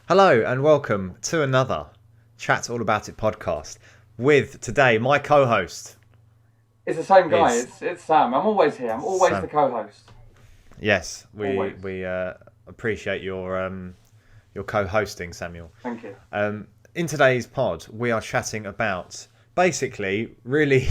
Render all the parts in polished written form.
Hello and welcome to another Chat All About It podcast with today my co-host It's the same guy. is It's Sam. I'm always here. I'm always the Sam. co-host. Yes, we Always. we appreciate your co-hosting, Samuel. Thank you. In today's pod, we are chatting about basically really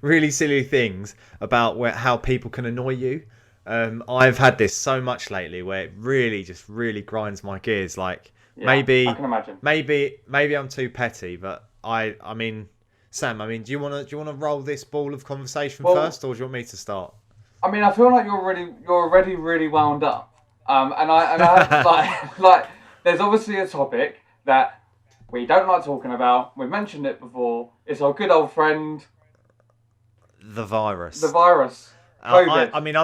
really silly things about how people can annoy you. I've had this so much lately where it really just really grinds my gears. Like Yeah, I maybe can imagine. maybe I'm too petty, but I mean, Sam, I mean, do you wanna roll this ball of conversation Well, first, or do you want me to start? I mean, I feel like you're already really wound up. And I like there's obviously a topic that we don't like talking about. We've mentioned it before. It's our good old friend, The the virus. virus, COVID. I mean,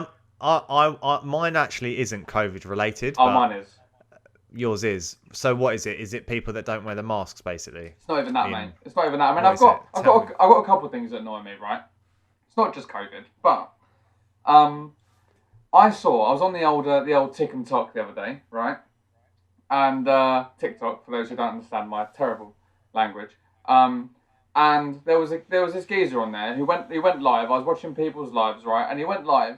mine actually isn't COVID related, Oh, but mine is. yours is. So what is it? Is it people that don't wear the masks, basically? It's not even that, mate. In It's not even that. I mean, what I've is it? got I've Tell got me. I've got a couple of things that annoy me. Right. It's not just COVID, but um, I was on the old TikTok the other day, right? And TikTok, for those who don't understand my terrible language. And there was this geezer on there who went live. I was watching people's lives, right? And he went live,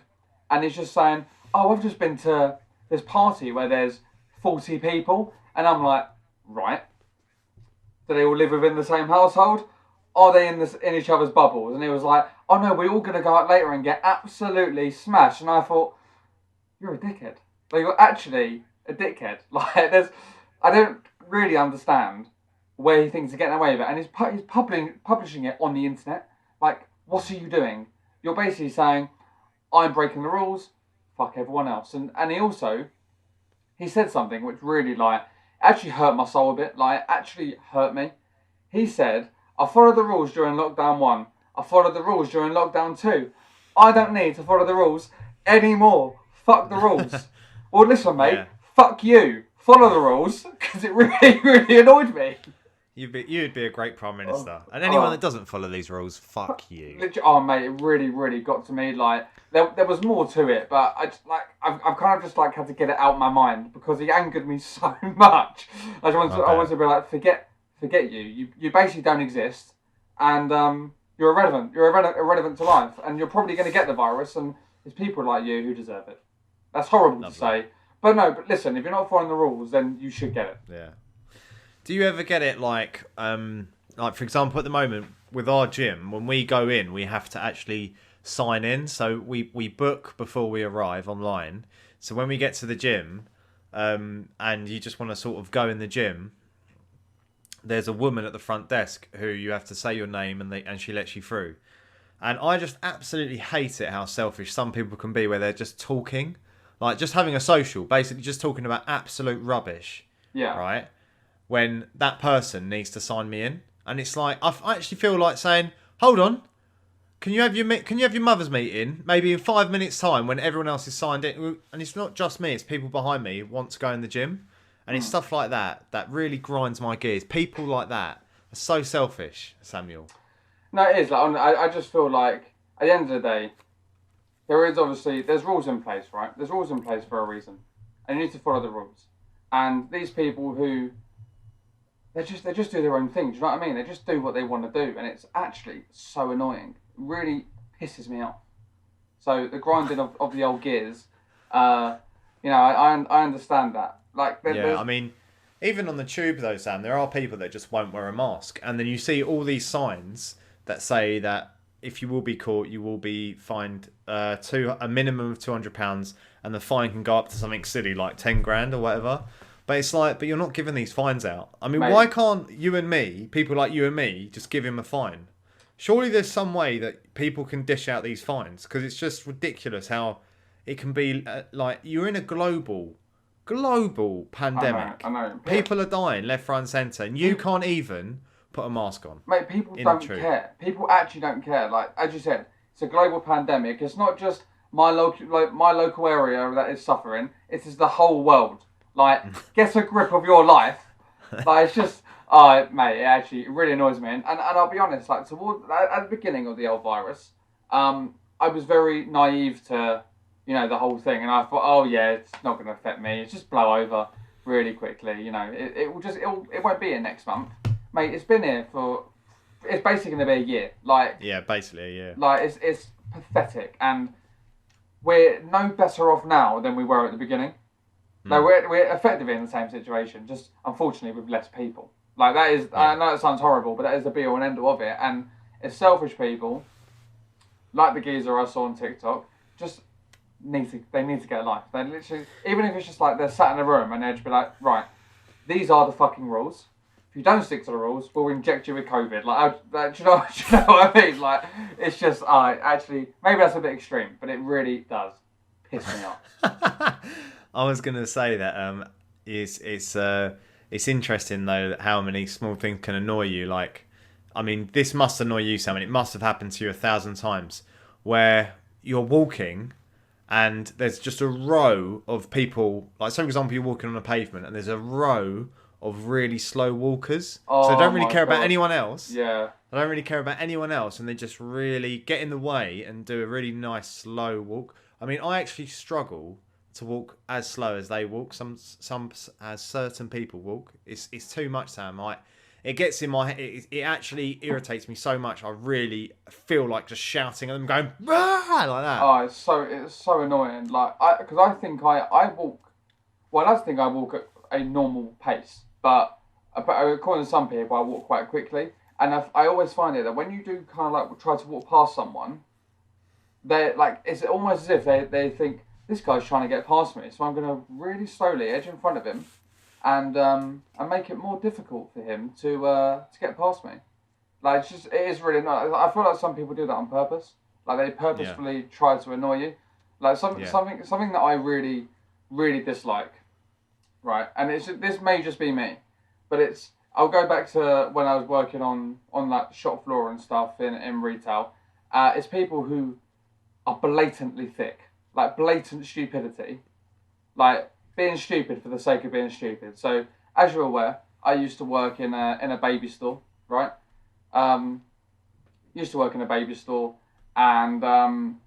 and he's just saying, "Oh, I've just been to this party where there's 40 people," and I'm like, "Right? Do they all live within the same household? Are they in each other's bubbles?" And he was like, "Oh no, we're all gonna go out later and get absolutely smashed." And I thought, you're a dickhead. Like, you're actually a dickhead. Like, I don't really understand where he thinks he's getting away with it, and he's publishing it on the internet. Like, what are you doing? You're basically saying, I'm breaking the rules. Fuck everyone else. And he said something which really actually hurt my soul a bit. Like, actually hurt me. He said, I followed the rules during lockdown 1. I followed the rules during lockdown 2. I don't need to follow the rules anymore. Fuck the rules. Well, listen, mate. Yeah, Fuck you. Follow the rules because it really, really annoyed me. you'd be a great prime Oh, minister, and anyone that oh, doesn't follow these rules, fuck you. oh, mate, it really, really got to me. Like, there was more to it, but I've kind of just had to get it out of my mind because he angered me so much. I I wanted bet. to be like, forget you. You basically don't exist, and you're irrelevant. You're irrelevant to life, and you're probably going to get the virus. And it's people like you who deserve it. That's horrible to Lovely. say, but no. But listen, if you're not following the rules, then you should get it. Yeah. Do you ever get it like for example, at the moment with our gym, when we go in, we have to actually sign in. So we book before we arrive online. So when we get to the gym, and you just want to sort of go in the gym, there's a woman at the front desk who you have to say your name and she lets you through. And I just absolutely hate it how selfish some people can be, where they're just talking, like just having a social, basically just talking about absolute rubbish, Yeah. right? When that person needs to sign me in, and it's like I actually feel like saying, "Hold on, can you have your mother's meeting maybe in 5 minutes time when everyone else is signed in?" And it's not just me; it's people behind me who want to go in the gym, and it's Hmm. stuff like that that really grinds my gears. People like that are so selfish, Samuel. No, it is. I just feel like at the end of the day, there's rules in place, right? There's rules in place for a reason, and you need to follow the rules. And these people who they just do their own thing. Do you know what I mean? They just do what they want to do, and it's actually so annoying. It really pisses me off. So the grinding of the old gears, uh, I understand that. Like Yeah, there's I mean, even on the tube though, Sam, there are people that just won't wear a mask, and then you see all these signs that say that if you will be caught, you will be fined a minimum of £200, and the fine can go up to something silly like 10 grand or whatever. But it's like, but you're not giving these fines out. I mean, why mate. can't you and me, people like you and me, just give him a fine? Surely there's some way that people can dish out these fines, because it's just ridiculous how it can be like you're in a global I pandemic. know. People are dying left, right, and centre, and you can't even put a mask on Mate, people in the don't tube. care. People actually don't care. Like as you said, it's a global pandemic. It's not just my local area that is suffering. It is the whole world. Like, get a grip of your life. Like it's just, mate, it really annoys me. And I'll be honest, like at the beginning of the old virus, I was very naive to, the whole thing, and I thought, oh yeah, it's not going to affect me. It's just blow over. really quickly. You know, it won't be here next month, mate. It's been here for. It's basically going to be a year. Like Yeah, basically a year. Like it's pathetic, and we're no better off now than we were at the beginning. Like we're effectively in the same situation, just unfortunately with less people. Like that is, I know it sounds horrible, but that is the be all and end all of it. And it's selfish people, like the geezer I saw on TikTok, just they need to get a life. They literally, even if it's just like they're sat in a room and they'd just be like, right, these are the fucking rules. If you don't stick to the rules, we'll inject you with COVID. Do you know what I mean? Like, it's just, actually, maybe that's a bit extreme, but it really does piss me off. I was gonna say that it's interesting though how many small things can annoy you. Like, I mean, this must annoy you, Sam, and it must have happened to you 1,000 times, where you're walking and there's just a row of people. Like, say for example, you're walking on a pavement and there's a row of really slow walkers. So they don't really care about anyone else. Yeah. They don't really care about anyone else, and they just really get in the way and do a really nice slow walk. I mean, I actually struggle to walk as slow as they walk. Some as certain people walk. It's too much, Sam. It gets in my head. It actually irritates me so much. I really feel like just shouting at them, going "Rah!" like that. Oh, it's so annoying. Like because I think I walk. Well, I like to think I walk at a normal pace, but according to some people, I walk quite quickly. And I always find it that when you do kind of like try to walk past someone, they like it's almost as if they think, this guy's trying to get past me, so I'm going to really slowly edge in front of him, and make it more difficult for him to get past me. Like it is really annoying. I feel like some people do that on purpose. Like they purposefully try to annoy you. Like something that I really really dislike. Right, and this may just be me, but I'll go back to when I was working on that shop floor and stuff in retail. It's people who are blatantly thick. Like blatant stupidity, like being stupid for the sake of being stupid. So as you're aware, I used to work in a baby store, right? Used to work in a baby store, and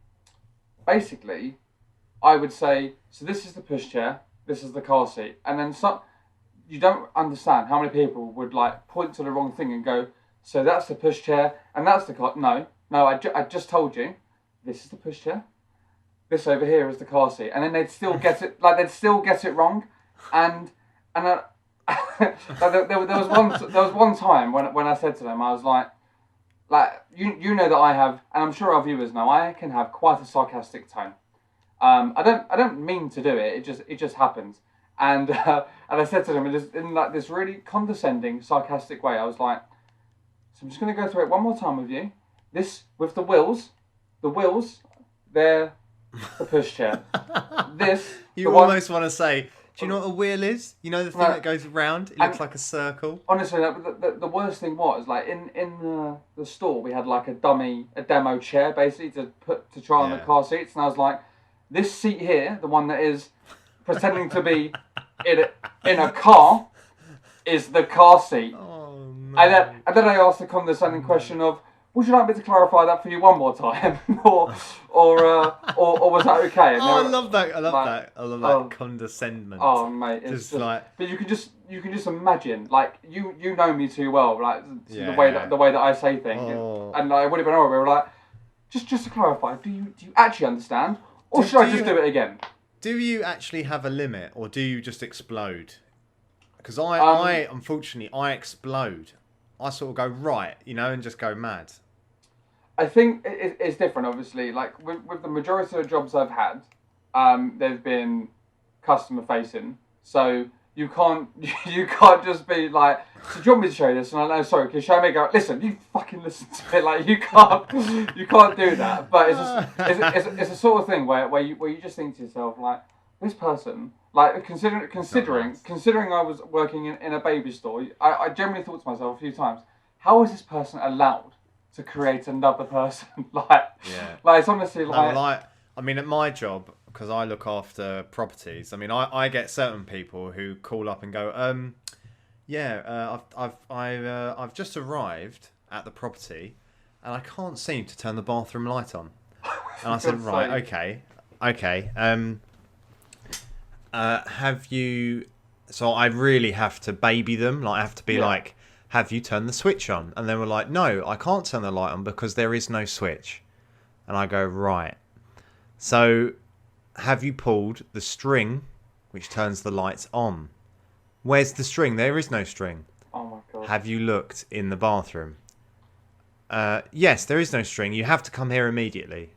basically, I would say, so this is the pushchair, this is the car seat, and then you don't understand how many people would like point to the wrong thing and go, so that's the pushchair and that's the car. No, I just told you, this is the pushchair. This over here is the car seat, and then they'd still get it. Like they'd still get it wrong, and like, there was one time when I said to them, I was like you know that I have, and I'm sure our viewers know, I can have quite a sarcastic tone. I don't mean to do it. It just happens, and I said to them in like this really condescending, sarcastic way. I was like, so I'm just going to go through it one more time with you. This with the wheels, they're the pushchair. This you almost want to say, do you know what a wheel is? You know the thing that goes round? It looks like a circle. Honestly, the worst thing was like in the store we had like a demo chair basically to try on the car seats, and I was like, this seat here, the one that is pretending to be in a car, is the car seat. Oh man. And then I asked the condescending question of, would you like me to clarify that for you one more time, or was that okay? And I love that. I love that condescendment. Oh mate, it's just like. But you can just imagine, like you know me too well, like the way that I say things, and like, it would have been horrible. Like, just to clarify, do you actually understand, or should I just do it again? Do you actually have a limit, or do you just explode? Because I unfortunately I explode. I sort of go right, and just go mad. I think it's different, obviously. Like with the majority of the jobs I've had, they've been customer facing, so you can't just be like, so do you want me to show you this? And I'm like, no, sorry, can you show me? Go, listen, you fucking listen to it. Like you can't do that. But it's a sort of thing where you just think to yourself, like, this person, like considering I was working in a baby store, I generally thought to myself a few times, how is this person allowed to create another person? Like it's honestly like. I mean, at my job, because I look after properties, I mean, I get certain people who call up and go, I've just arrived at the property, and I can't seem to turn the bathroom light on. And I said, right, okay. Have you So I really have to baby them. Like I have to be like, have you turned the switch on? And they were like, no, I can't turn the light on because there is no switch. And I go, right. So have you pulled the string which turns the lights on? Where's the string? There is no string. Oh my god. Have you looked in the bathroom? Yes, there is no string. You have to come here immediately.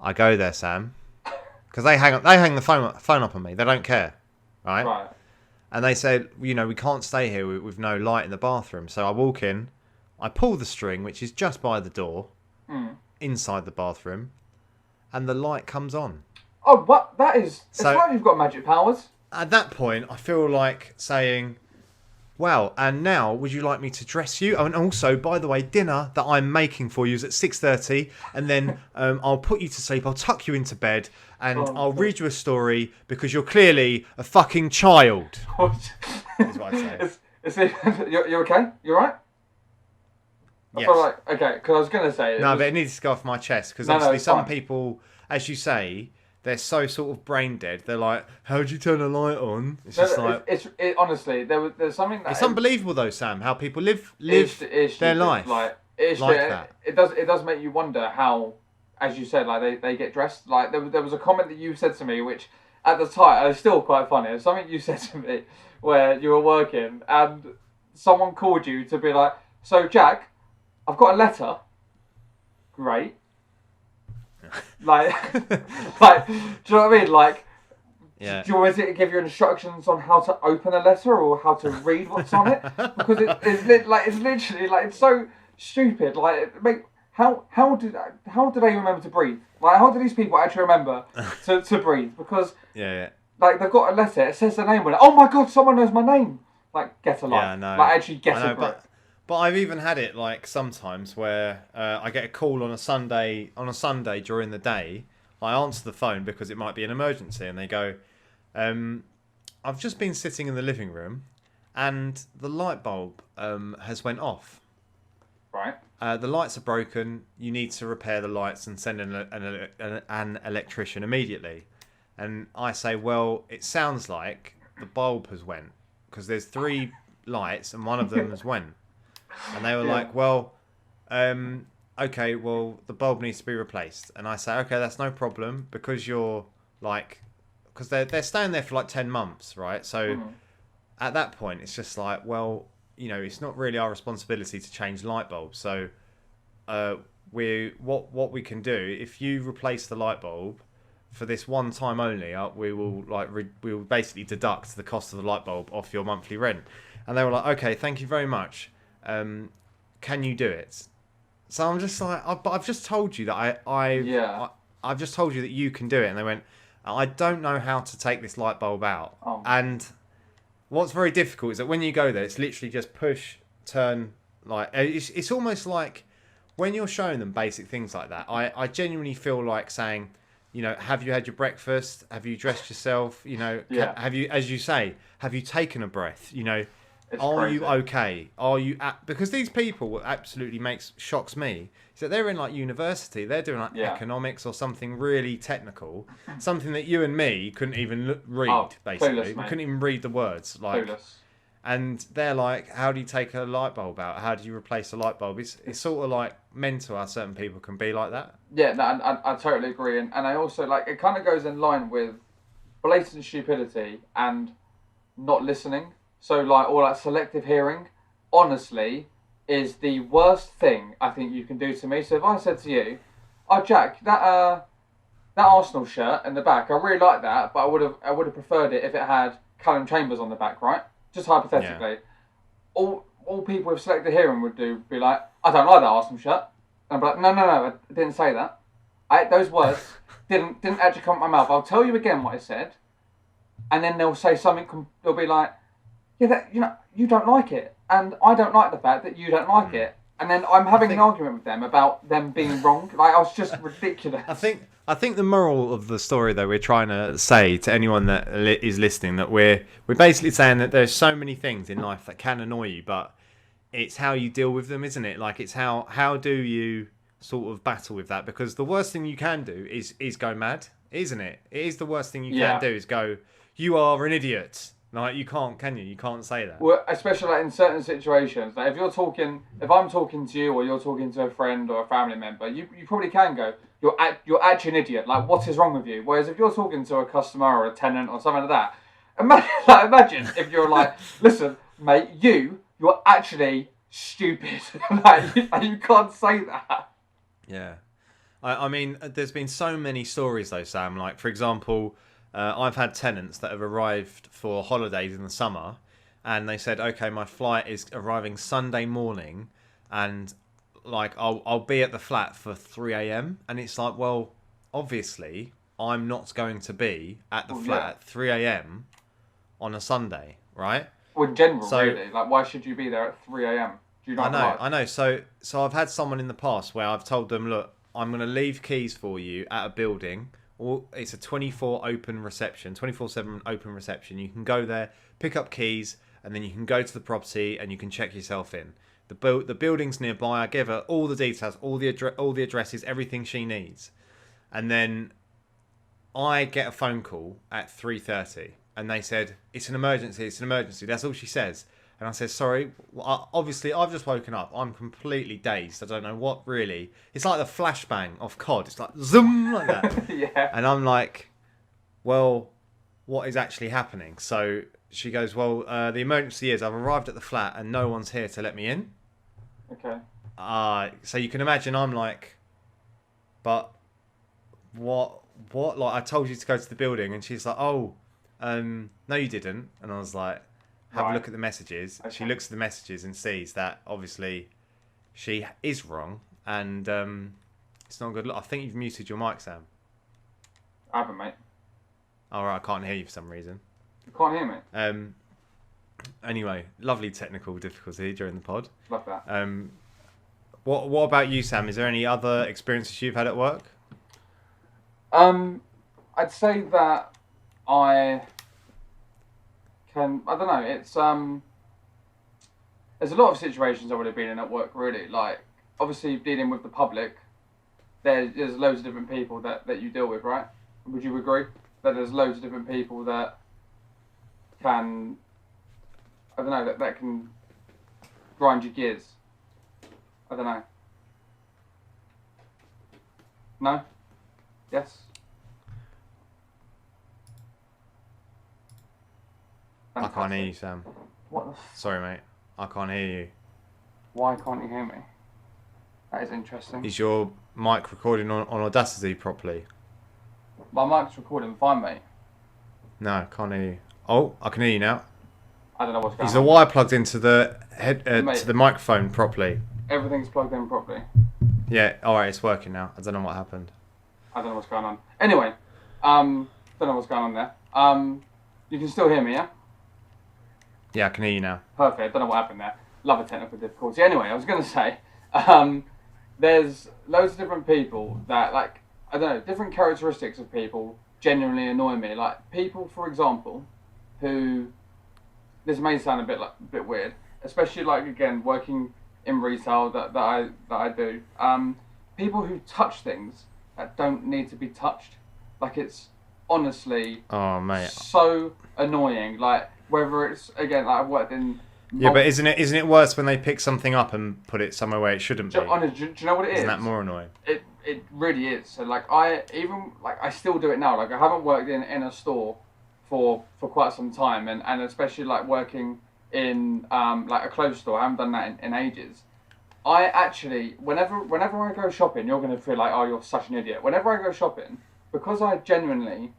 I go there, Sam, because they hang the phone up on me. They don't care, right? Right. And they said, we can't stay here with no light in the bathroom. So I walk in, I pull the string, which is just by the door, inside the bathroom, and the light comes on. Oh, what? That is... It's So- like you've got magic powers. At that point, I feel like saying, well, and now would you like me to dress you? Oh, and also, by the way, dinner that I'm making for you is at 6:30, and then I'll put you to sleep, I'll tuck you into bed, and I'll read you a story because you're clearly a fucking child. Is what I say. You're okay? You alright? I Yes. feel like... Okay, because I was going to say... No, but it needs to go off my chest because No, obviously it's some fine. people, as you say, they're so sort of brain dead. They're like, how'd you turn a light on? It's just like... honestly, there's something that... It's unbelievable though, Sam, how people live it's their stupid. life. Like, it's like stupid. that. It does make you wonder how, as you said, like they get dressed. Like there was a comment that you said to me, which at the time was still quite funny. It was something you said to me where you were working and someone called you to be like, so Jack, I've got a letter. Great. like, do you know what I mean? Like, Yeah. do you want me to give you instructions on how to open a letter or how to read what's on it? Because it's literally like it's so stupid. Like, how do they remember to breathe? Like, how do these people actually remember to breathe? Because Yeah. like they've got a letter, it says the name on it. Oh my god, someone knows my name. Like, get a life. Yeah, I know. Like, actually get I know, a grip. but I've even had it like sometimes where I get a call on a Sunday during the day. I answer the phone because it might be an emergency, and they go, "I've just been sitting in the living room, and the light bulb has went off. Right. The lights are broken. You need to repair the lights and send an electrician immediately." And I say, "Well, it sounds like the bulb has went because there's 3 lights and one of them has went." And they were like, "Well, okay, well, the bulb needs to be replaced." And I say, "Okay, that's no problem because you're like, because they're staying there for like 10 months, right? So at that point, it's just like, well, it's not really our responsibility to change light bulbs. So what we can do, if you replace the light bulb for this one time only, we will basically deduct the cost of the light bulb off your monthly rent." And they were like, "Okay, thank you very much. Can you do it?" So I'm just like, but I've just told you that I've just told you that you can do it. And they went, "I don't know how to take this light bulb out." Oh. And what's very difficult is that when you go there, it's literally just push, turn. Like it's almost like when you're showing them basic things like that. I genuinely feel like saying, have you had your breakfast? Have you dressed yourself? Have you, as you say, have you taken a breath? It's Are crazy. you okay? Are you because these people, what absolutely shocks me is that they're in like university, they're doing like economics or something really technical, something that you and me couldn't even read. Basically, clueless, we mate. couldn't even read the words. Like, Clueless. and they're like, "How do you take a light bulb out? How do you replace a light bulb?" It's sort of like mental how certain people can be like that. Yeah, no, I totally agree, and I also like it. Kind of goes in line with blatant stupidity and not listening. So like all that selective hearing, honestly, is the worst thing I think you can do to me. So if I said to you, "Oh Jack, that Arsenal shirt in the back, I really like that, but I would have preferred it if it had Callum Chambers on the back, right?" Just hypothetically, all people with selective hearing would be like, "I don't like that Arsenal shirt," and I'd be like, "No, I didn't say that. Those words didn't actually come out my mouth. I'll tell you again what I said," and then they'll say something. They'll be like, "Yeah, you don't like it, and I don't like the fact that you don't like it." And then I'm having an argument with them about them being wrong. Like, I was just ridiculous. I think the moral of the story, though, we're trying to say to anyone that is listening that we're basically saying that there's so many things in life that can annoy you, but it's how you deal with them, isn't it? Like, it's how do you sort of battle with that? Because the worst thing you can do is go mad, isn't it? It is the worst thing you can do is go, "You are an idiot." Like, you can't, can you? You can't say that. Well, especially like in certain situations, like if I'm talking to you or you're talking to a friend or a family member, you probably can go, you're actually an idiot. Like, what is wrong with you? Whereas if you're talking to a customer or a tenant or something like that, imagine if you're like, listen, mate, you're actually stupid. Like, you can't say that. Yeah. I mean, there's been so many stories though, Sam. Like, for example, I've had tenants that have arrived for holidays in the summer, and they said, "Okay, my flight is arriving Sunday morning, and like I'll be at the flat for 3 a.m." And it's like, well, obviously, I'm not going to be at the flat at 3 a.m. on a Sunday, right? Well, in general, really, like, why should you be there at 3 a.m.? Do you not? I know. So I've had someone in the past where I've told them, look, I'm going to leave keys for you at a building. Or it's a 24/7 open reception. You can go there, pick up keys, and then you can go to the property and you can check yourself in. The building's nearby. I give her all the details, all the addresses, everything she needs, and then I get a phone call at 3:30, and they said it's an emergency. It's an emergency. That's all she says. And I said, sorry, obviously I've just woken up. I'm completely dazed. I don't know what really. It's like the flashbang of COD. It's like zoom like that. Yeah. And I'm like, well, what is actually happening? So she goes, well, the emergency is I've arrived at the flat and no one's here to let me in. Okay. So you can imagine I'm like, but what? Like, I told you to go to the building. And she's like, oh, no you didn't. And I was like, have a look at the messages. Okay. She looks at the messages and sees that obviously she is wrong, and it's not a good look. I think you've muted your mic, Sam. I haven't, mate. Alright, I can't hear you for some reason. You can't hear me? Anyway, lovely technical difficulty during the pod. Love that. What about you, Sam? Is there any other experiences you've had at work? I'd say that I don't know, it's there's a lot of situations I would have been in at work, really. Like, obviously dealing with the public, there's loads of different people that you deal with, right? Would you agree that there's loads of different people that can, I don't know, that can grind your gears? I don't know. No? Yes? Fantastic. I can't hear you, Sam. What the Sorry, mate. I can't hear you. Why can't you hear me? That is interesting. Is your mic recording on Audacity properly? My mic's recording fine, mate. No, can't hear you. Oh, I can hear you now. I don't know what's going on. Is the wire plugged into the head to the microphone properly? Everything's plugged in properly. Yeah, alright, it's working now. I don't know what happened. I don't know what's going on. Anyway, don't know what's going on there. You can still hear me, yeah? Yeah, I can hear you now. Perfect. Don't know what happened there. Love a technical difficulty. Anyway, I was going to say, there's loads of different people that, like, I don't know, different characteristics of people genuinely annoy me. Like, people, for example, who, this may sound a bit weird, especially, like, again, working in retail that I do. People who touch things that don't need to be touched. Like, it's honestly, oh mate, so annoying. Like, whether it's, again, like, I've worked in. Yeah, but isn't it worse when they pick something up and put it somewhere where it shouldn't be? Honest, do you know what it is? Isn't that more annoying? It really is. So, like, I still do it now. Like, I haven't worked in a store for quite some time, and especially, like, working in like a clothes store. I haven't done that in ages. I actually, whenever I go shopping, you're going to feel like, oh, you're such an idiot. Whenever I go shopping, because I genuinely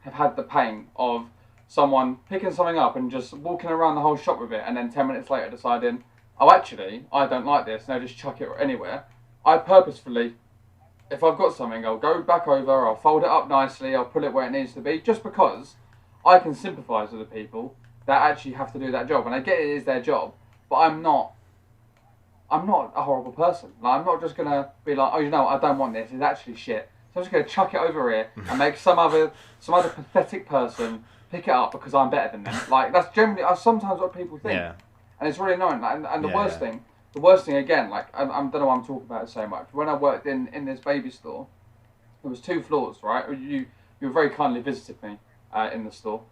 have had the pain of someone picking something up and just walking around the whole shop with it, and then 10 minutes later deciding, oh, actually, I don't like this, and I just chuck it anywhere. I purposefully, if I've got something, I'll go back over, I'll fold it up nicely, I'll put it where it needs to be, just because I can sympathise with the people that actually have to do that job. And I get it is their job, but I'm not a horrible person. Like, I'm not just going to be like, oh, you know, I don't want this, it's actually shit. So I'm just going to chuck it over here and make some other pathetic person pick it up because I'm better than them. Like, that's generally sometimes what people think. Yeah. And it's really annoying. Like, and the worst thing again, like, I don't know why I'm talking about it so much. When I worked in this baby store, there was 2 floors, right? You very kindly visited me in the store.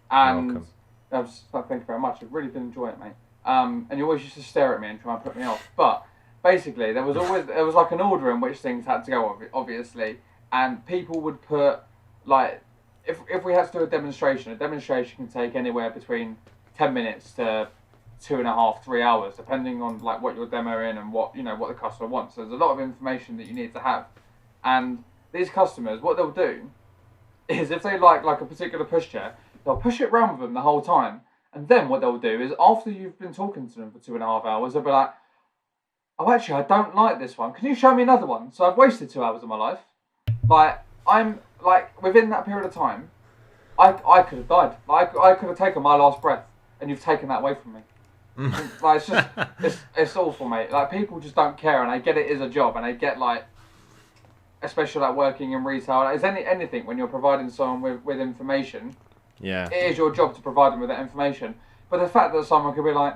And welcome. thank you very much. I really did enjoy it, mate. And you always used to stare at me and try and put me off. But basically, there was like an order in which things had to go, obviously, and people would put like if we had to do a demonstration can take anywhere between 10 minutes to 2.5, 3 hours, depending on like what you're demoing and what what the customer wants. So there's a lot of information that you need to have, and these customers, what they'll do is if they like a particular pushchair, they'll push it around with them the whole time, and then what they'll do is after you've been talking to them for 2.5 hours, they'll be like, "Oh, actually, I don't like this one. Can you show me another one?" So I've wasted 2 hours of my life. Like I'm like within that period of time, I could have died. Like I could have taken my last breath, and you've taken that away from me. Like it's just it's awful, mate. Like people just don't care, and I get it is a job, and I get like, especially like working in retail. Like, it's anything when you're providing someone with information. Yeah. It is your job to provide them with that information. But the fact that someone could be like,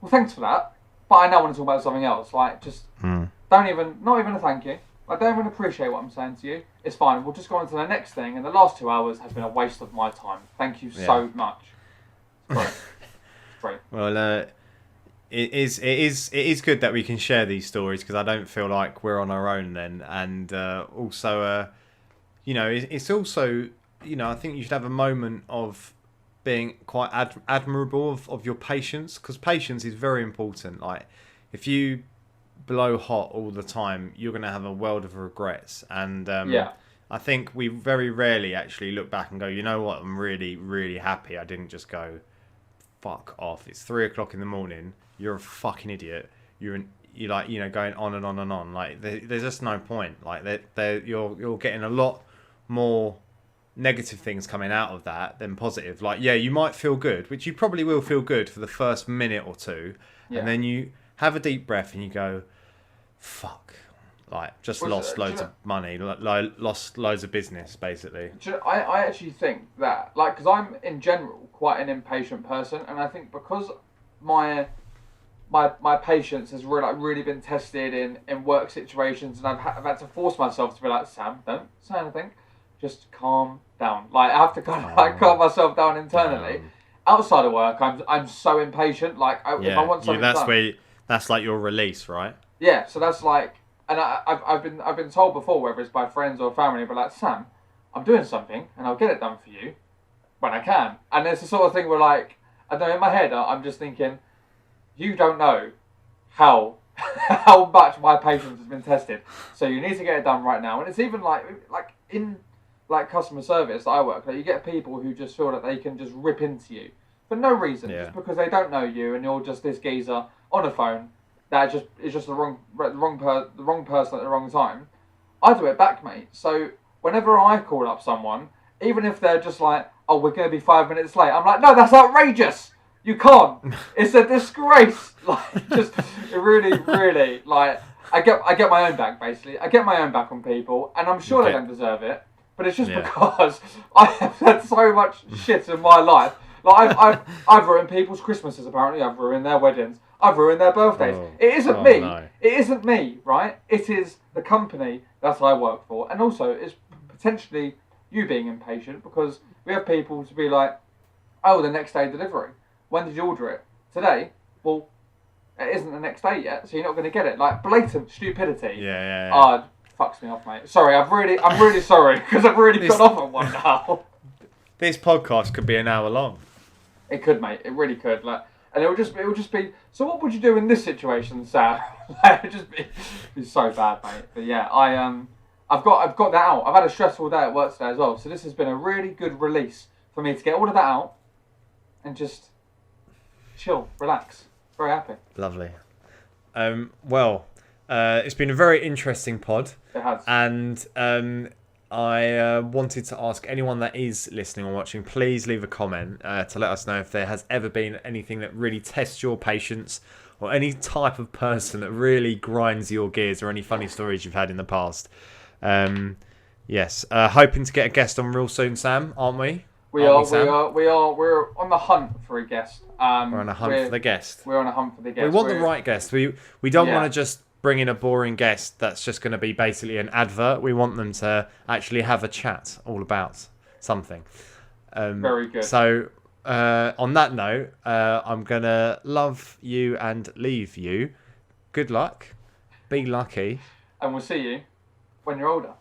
"Well, thanks for that, but I now want to talk about something else." Like just not even a thank you. I don't even appreciate what I'm saying to you. It's fine. We'll just go on to the next thing. And the last 2 hours has been a waste of my time. Thank you so much. Great. Great. Well, it is good that we can share these stories because I don't feel like we're on our own then, and also, it's also, I think you should have a moment of being quite admirable of your patience, because patience is very important. Like, if you blow hot all the time, you're going to have a world of regrets, and I think we very rarely actually look back and go, you know what, I'm really, really happy I didn't just go, fuck off, it's 3 o'clock in the morning, you're a fucking idiot, you're like, going on and on and on. Like there's just no point. Like you're getting a lot more negative things coming out of that than positive. Like, yeah, you might feel good, which you probably will feel good for the first minute or two, and then you have a deep breath and you go, fuck, like just lost loads of money, lost loads of business, basically. I actually think that, like, because I'm in general quite an impatient person, and I think because my patience has really been tested in work situations, and I've had to force myself to be like, Sam, don't say anything, just calm down. Like I have to kind of like calm myself down internally. Outside of work, I'm so impatient. Like if I want something done, that's like your release, right? Yeah, so that's like, and I've been told before, whether it's by friends or family, but like, Sam, I'm doing something and I'll get it done for you when I can. And it's the sort of thing where like, I don't know, in my head I'm just thinking, you don't know how much my patience has been tested. So you need to get it done right now. And it's even like in like customer service that I work, like you get people who just feel that they can just rip into you for no reason, just because they don't know you and you're just this geezer on a phone that is just the wrong person at the wrong time. I do it back, mate. So whenever I call up someone, even if they're just like, "Oh, we're going to be 5 minutes late," I'm like, "No, that's outrageous. You can't. It's a disgrace." Like, just really, really, like, I get my own back, basically. I get my own back on people, and I'm sure they don't deserve it. But it's just because I have had so much shit in my life. Like I've ruined people's Christmases. Apparently, I've ruined their weddings. I've ruined their birthdays. It isn't me. No. It isn't me, right? It is the company that I work for, and also it's potentially you being impatient, because we have people to be like, "Oh, the next day delivery. When did you order it? Today?" Well, it isn't the next day yet, so you're not going to get it. Like blatant stupidity. Yeah. Fucks me off, mate. Sorry, I'm really sorry, because I've really got off on one now. This podcast could be an hour long. It could, mate. It really could. Like, and it would just be. So, what would you do in this situation, Sam? It would just be so bad, mate. But yeah, I've got that out. I've had a stressful day at work today as well, so this has been a really good release for me to get all of that out and just chill, relax. Very happy. Lovely. It's been a very interesting pod. It has. And I wanted to ask anyone that is listening or watching, please leave a comment to let us know if there has ever been anything that really tests your patience, or any type of person that really grinds your gears, or any funny stories you've had in the past. Yes. Hoping to get a guest on real soon, Sam, aren't we? We're on the hunt for a guest. We're on a hunt for the guest. We're on a hunt for the guest. We want the right guest. We don't want to just bring in a boring guest that's just going to be basically an advert. We want them to actually have a chat all about something. Very good. So, on that note, I'm gonna love you and leave you. Good luck. Be lucky. And we'll see you when you're older.